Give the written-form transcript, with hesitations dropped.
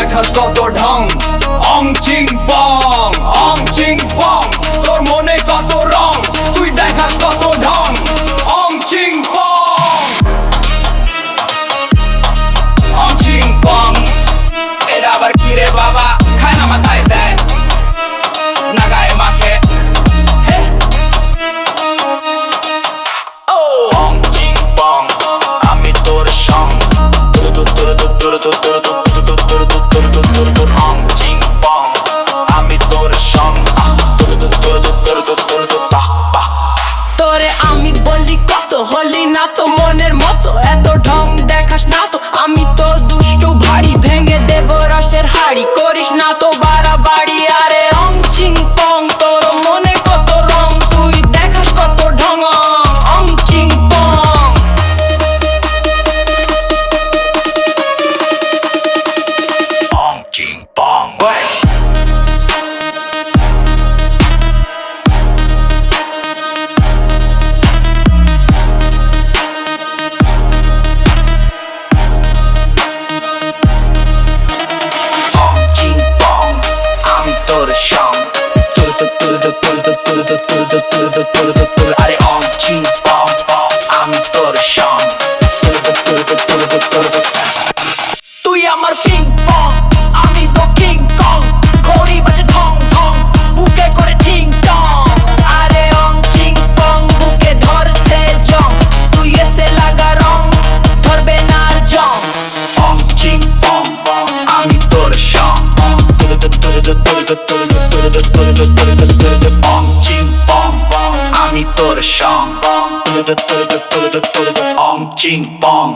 দেখাস কত ঢং। অং চিং পং, অং চিং পং, তোর মনে কত রং, তুই দেখাস কত ঢং। অং চিং পং, অং চিং পং। এটা আবার কি রে বাবা, খায় না মাথায় দেয়, না গায়ে মাখে। অং চিং পং, আমি তোর সং। অং চিং পং, আমি তোর সং। তোরে আমি বলি কত, হলি না তো মনের মতো, এত ঢং দেখাস না তো, আমি তো দুষ্টু ভারী, ভেঙে দেব রসের হাড়ি, করিস না তো বাড়াবাড়ি। আরে অং চিং পং, তোর মনে কত রং, তুই দেখাস কত ঢং। অং চিং পং, অং চিং পং। অং চিং পং, আমি তোর সং। আরে অং চিং পং, আমি তোর সং। তুই আমার পিং পং, আমি তো কিং কং, ঘড়ি বাজে ঢং ঢং, বুকে করে ঠিং টং। আরে অং চিং পং, বুকে ধরছে জং, তুই এসে লাগা রং, ধরবে না আর জং। অং চিং পং, আমি তোর সং। অং চিং পং, আমি তোর সং। অং চিং পং।